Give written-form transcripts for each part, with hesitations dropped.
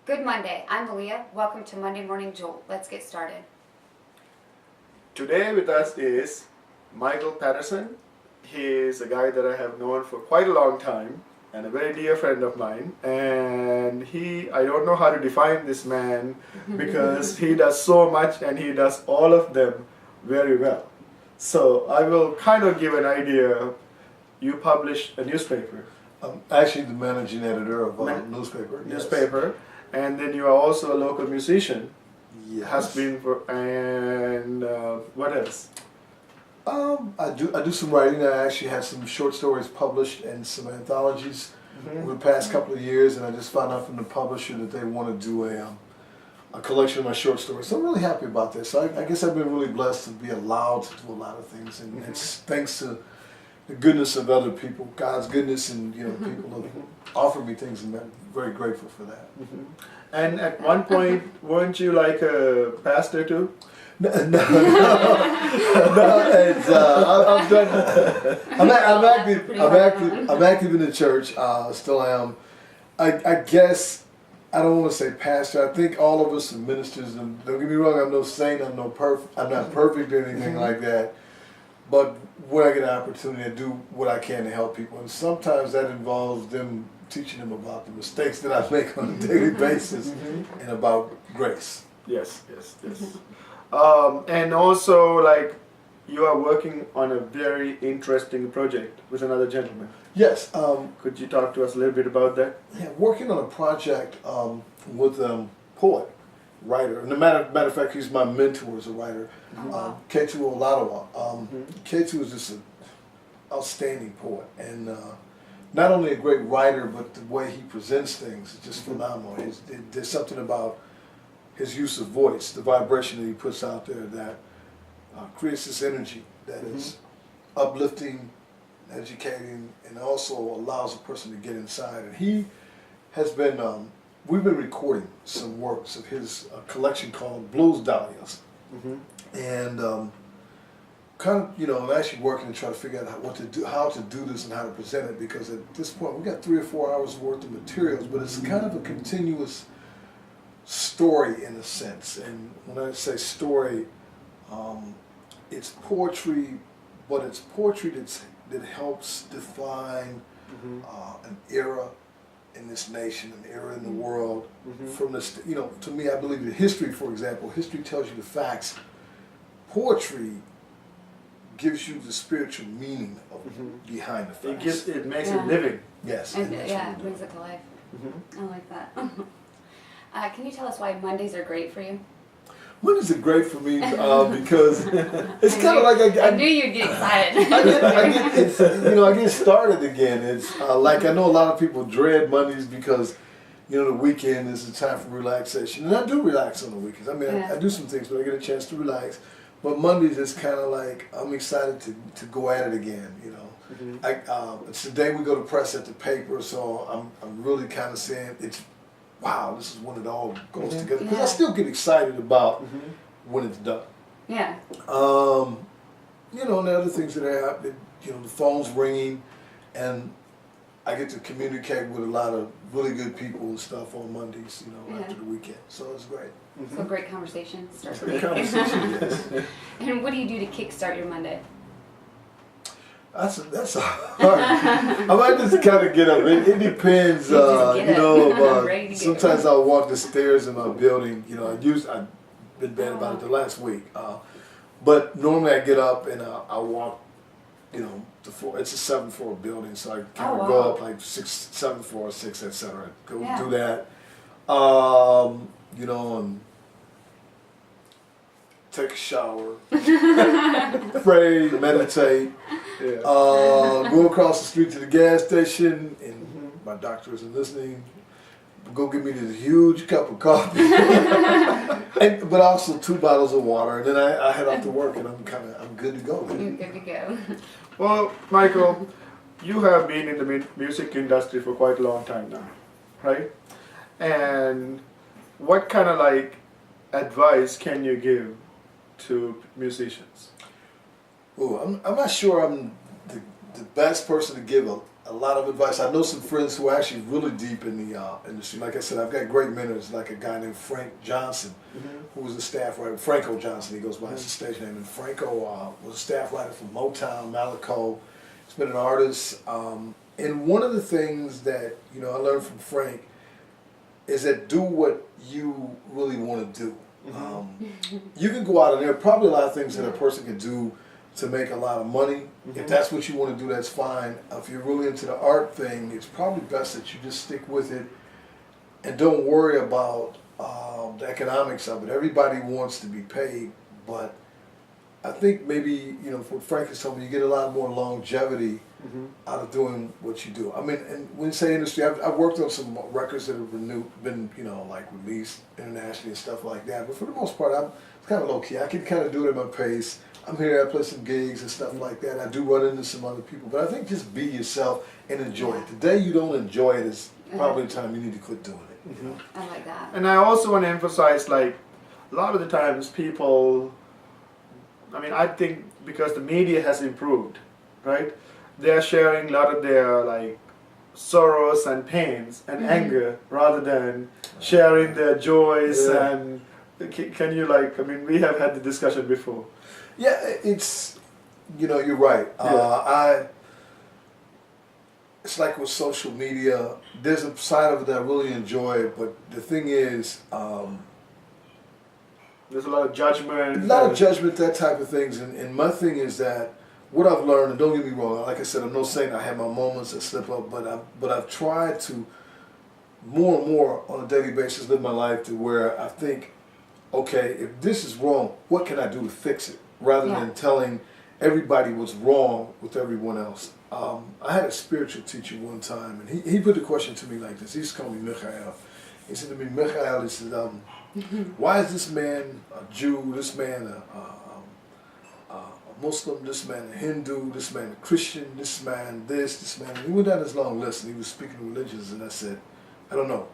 Good Monday. I'm Malia. Welcome to Monday Morning Jolt. Let's get started. Today with us is Michael Patterson. He is a guy that I have known for quite a long time and a very dear friend of mine. And I don't know how to define this man because he does so much and he does all of them very well. So I will kind of give an idea. You publish a newspaper. I'm actually the managing editor of a newspaper. Newspaper. And then you are also a local musician. Yes. Has been for, and what else? I do some writing. I actually had some short stories published in some anthologies over the past couple of years, and I just found out from the publisher that they want to do a collection of my short stories. So I'm really happy about this. So I guess I've been really blessed to be allowed to do a lot of things, and it's thanks to the goodness of other people, God's goodness, and people have offered me things, and I'm very grateful for that. And at one point, weren't you like a pastor too? No. It's, I've done. I'm active in the church. Still am. I guess I don't want to say pastor. I think all of us are ministers. And don't get me wrong. I'm no saint. I'm not perfect or anything like that. But when I get an opportunity, I do what I can to help people, and sometimes that involves them teaching them about the mistakes that I make on a daily basis and about grace. Yes. And also, like, you are working on a very interesting project with another gentleman. Yes. Could you talk to us a little bit about that? Yeah, working on a project with a poet, writer. And matter of fact, he's my mentor as a writer, Ketu Oladawa. Ketu is just an outstanding poet, and not only a great writer, but the way he presents things is just phenomenal. There's something about his use of voice, the vibration that he puts out there that creates this energy that is uplifting, educating, and also allows a person to get inside. And he has been, we've been recording some works of his collection called Blues Dahlias. And kind of, I'm actually working to try to figure out how to do this and how to present it, because at this point we got 3 or 4 hours worth of materials, but it's kind of a continuous story in a sense. And when I say story, it's poetry, but it's poetry that helps define an era in this nation, an era in the world. From this, to me, I believe that history, for example, history tells you the facts. Poetry gives you the spiritual meaning behind the facts. It makes it living. Yes. And it brings it to life. I like that. Can you tell us why Mondays are great for you? Mondays are great for me because it's kind of like I knew you'd get excited. I get started again. It's like I know a lot of people dread Mondays because the weekend is a time for relaxation, and I do relax on the weekends. I mean, I do some things, but I get a chance to relax. But Mondays is kind of like I'm excited to go at it again. It's the day we go to press at the paper, so I'm really kind of saying wow, this is when it all goes together. Because I still get excited about when it's done. Yeah. And the other things that happen, the phone's ringing, and I get to communicate with a lot of really good people and stuff on Mondays, after the weekend. So it's great. So great conversation. Start the Great week. conversation, yes. And what do you do to kickstart your Monday? That's hard. I might just kind of get up. It depends. Sometimes I'll walk the stairs in my building. I've been bad about it the last week. But normally I get up and I walk. The floor. It's a 7th floor building, so I kind of go up like 7th floor, 6, etc. Go do that. And take a shower, pray, meditate. Go across the street to the gas station, and my doctor isn't listening. Go get me this huge cup of coffee, but also 2 bottles of water, and then I head off to work, and I'm good to go. You're good to go. Well, Michael, you have been in the music industry for quite a long time now, right? And what kind of advice can you give to musicians? I'm not sure I'm the best person to give a a lot of advice. I know some friends who are actually really deep in the industry. Like I said, I've got great mentors, like a guy named Frank Johnson, who was a staff writer. Franco Johnson, he goes by his stage name. And Franco was a staff writer for Motown, Malaco. He's been an artist. And one of the things that, you know, I learned from Frank is that do what you really want to do. You can go out and there are probably a lot of things that a person can do to make a lot of money. If that's what you want to do, that's fine. If you're really into the art thing, it's probably best that you just stick with it and don't worry about the economics of it. Everybody wants to be paid, but I think maybe, you know, what Frank is telling me, you get a lot more longevity out of doing what you do. I mean, and when you say industry, I've worked on some records that have been, you know, like released internationally and stuff like that. But for the most part, I'm kind of low key. I can kind of do it at my pace. I'm here, I play some gigs and stuff like that. I do run into some other people, but I think just be yourself and enjoy it. The day you don't enjoy it is probably the time you need to quit doing it. You know? I like that. And I also want to emphasize, like, a lot of the times people, I mean, I think because the media has improved, right? They're sharing a lot of their, like, sorrows and pains and anger rather than sharing their joys and, can you, like, I mean, we have had the discussion before. Yeah, it's, you know, you're right. It's like with social media, there's a side of it that I really enjoy, but the thing is, there's a lot of judgment. A lot of judgment, that type of things, and my thing is that what I've learned, and don't get me wrong, like I said, I'm not saying I have my moments that slip up, but I've tried to more and more on a daily basis live my life to where I think, okay, if this is wrong, what can I do to fix it? Rather than telling everybody what's wrong with everyone else. I had a spiritual teacher one time, and he put the question to me like this. He used to call me Michael. He said to me, Michael, he said, why is this man a Jew, this man a Muslim, this man a Hindu, this man a Christian, this man this man. And he went down this long list, and he was speaking of religions, and I said, I don't know.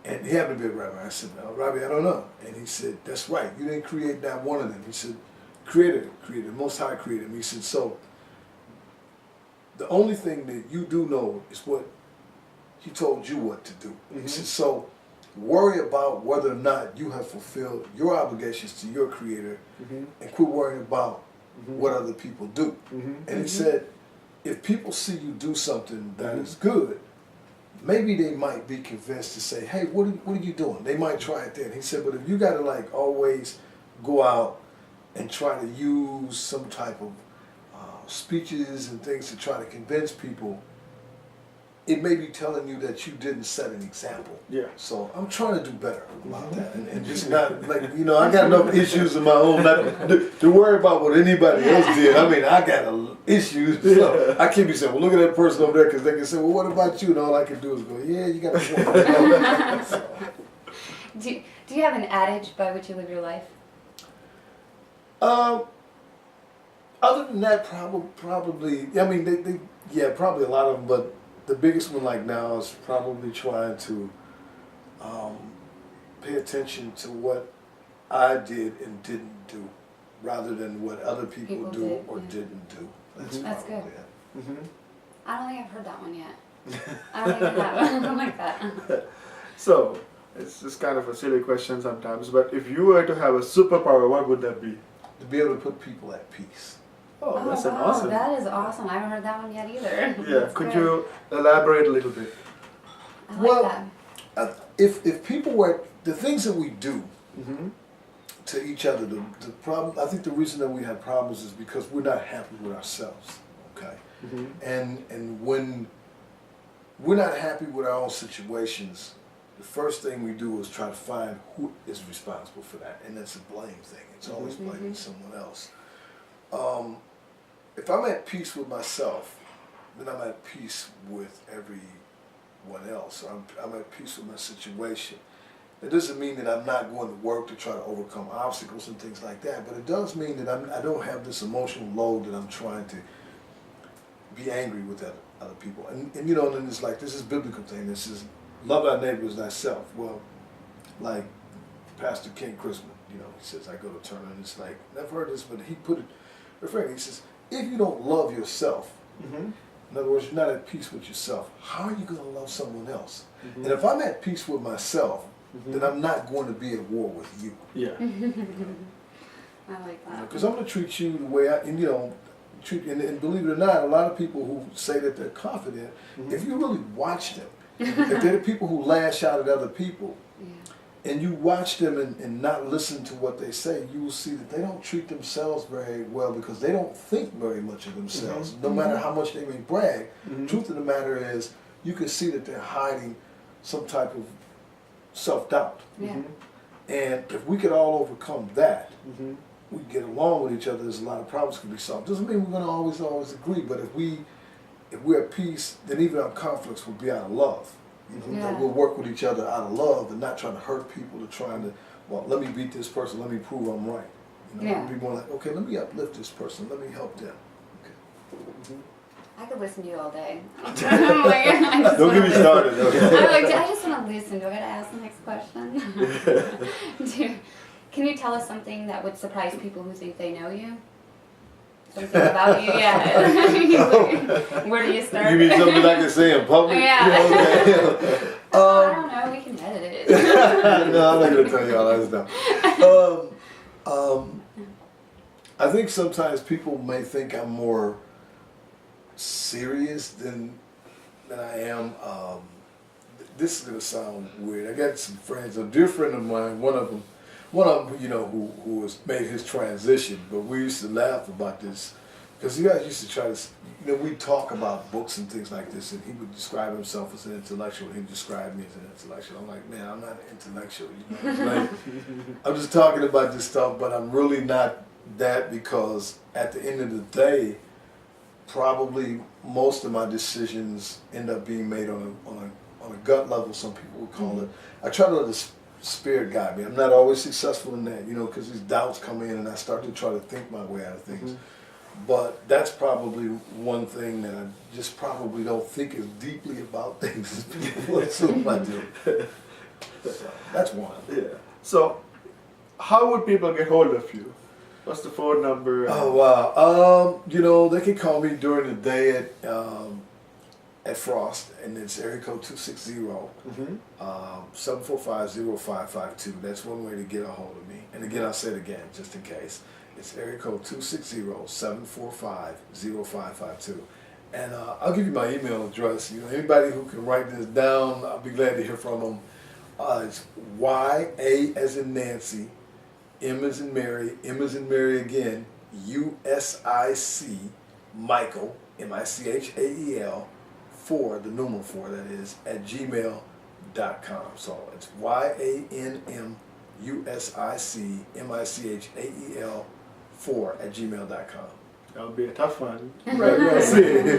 And he happened to be a rabbi. I said, Rabbi, I don't know. And he said, that's right. You didn't create not one of them. He said, created, Most High created him. He said, so the only thing that you do know is what he told you what to do. He said, so worry about whether or not you have fulfilled your obligations to your creator and quit worrying about what other people do. And he said, if people see you do something that is good, maybe they might be convinced to say, hey, what are you doing? They might try it then. He said, but if you got to like always go out and try to use some type of speeches and things to try to convince people, it may be telling you that you didn't set an example. Yeah. So I'm trying to do better about that, and just not like, you know, I got enough issues of my own not to worry about what anybody else did. I mean, I got issues. So I can't be saying, well, look at that person over there, because they can say, well, what about you? And all I can do is go, yeah, you got a point. So. Do you have an adage by which you live your life? Other than that, probably. I mean, probably a lot of them. But the biggest one, like now, is probably trying to pay attention to what I did and didn't do, rather than what other people do or didn't do. That's good. I don't think I've heard that one yet. I don't think I have. I like that. So, it's just kind of a silly question sometimes, but if you were to have a superpower, what would that be? To be able to put people at peace. Oh, that's an awesome. That is awesome. I haven't heard that one yet either. Yeah, could you elaborate a little bit? I like that. If people were, the things that we do to each other, the problem, I think the reason that we have problems is because we're not happy with ourselves, okay? And when we're not happy with our own situations, the first thing we do is try to find who is responsible for that, and that's a blame thing. It's always blaming someone else. If I'm at peace with myself, then I'm at peace with everyone else. I'm at peace with my situation. It doesn't mean that I'm not going to work to try to overcome obstacles and things like that, but it does mean that I don't have this emotional load that I'm trying to be angry with other people. And you know, and then it's like, this is biblical thing. This is love thy neighbor as thyself. Well, like Pastor King Christmas, you know, he says, I go to Turner, and it's like, never heard this, but he put it, he says, if you don't love yourself, In other words, you're not at peace with yourself. How are you going to love someone else? And if I'm at peace with myself, then I'm not going to be at war with you. Yeah. I like that. Because I'm going to treat you the way and believe it or not, a lot of people who say that they're confident, if you really watch them, if they're the people who lash out at other people, and you watch them and not listen to what they say, you will see that they don't treat themselves very well because they don't think very much of themselves. No matter how much they may brag, truth of the matter is, you can see that they're hiding some type of self-doubt. And if we could all overcome that, we get along with each other, there's a lot of problems can be solved. Doesn't mean we're going to always agree, but if we're at peace, then even our conflicts will be out of love. That we'll work with each other out of love and not trying to hurt people, well, let me beat this person, let me prove I'm right. We'll be more like, okay, let me uplift this person, let me help them. Okay. I could listen to you all day. Don't get me started. Okay? I just want to listen. Do I got to ask the next question? Can you tell us something that would surprise people who think they know you? Something about you, Where do you start? You mean something I can say in public? Yeah. Okay. I don't know. We can edit it. No, I'm not going to tell you all that stuff. I think sometimes people may think I'm more serious than I am. This is going to sound weird. I got some friends, a dear friend of mine, one of them, who has made his transition, but we used to laugh about this, because you guys used to try to, we talk about books and things like this, and he would describe himself as an intellectual, and he'd describe me as an intellectual. I'm like, man, I'm not an intellectual, Like, I'm just talking about this stuff, but I'm really not that, because at the end of the day, probably most of my decisions end up being made on a gut level, some people would call it. I try to let the spirit guide me. I'm not always successful in that, because these doubts come in and I start to try to think my way out of things. But that's probably one thing that I just probably don't think as deeply about things as people assume I do. So that's one. Yeah. So, how would people get hold of you? What's the phone number? Oh wow. They can call me during the day at Frost, and it's area code 260-745-0552. That's one way to get a hold of me. And again, I'll say it again, just in case. It's area code 260-745-0552. And I'll give you my email address. Anybody who can write this down, I'll be glad to hear from them. It's Y-A as in Nancy, M as in Mary, M as in Mary again, U-S-I-C, Michael, M-I-C-H-A-E-L, 4, the numeral 4 that is, at gmail.com. So it's YANMUSICMICHAEL 4 at gmail.com. That'll be a tough one. Right, we'll see.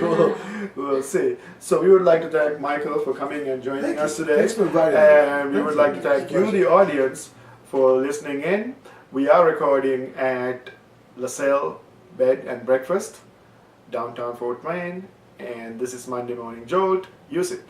We'll see. So we would like to thank Michael for coming and joining us today. Thanks for inviting me. And we would like to thank you, the audience, for listening in. We are recording at LaSalle Bed and Breakfast, downtown Fort Wayne. And this is Monday Morning Jolt. Use it.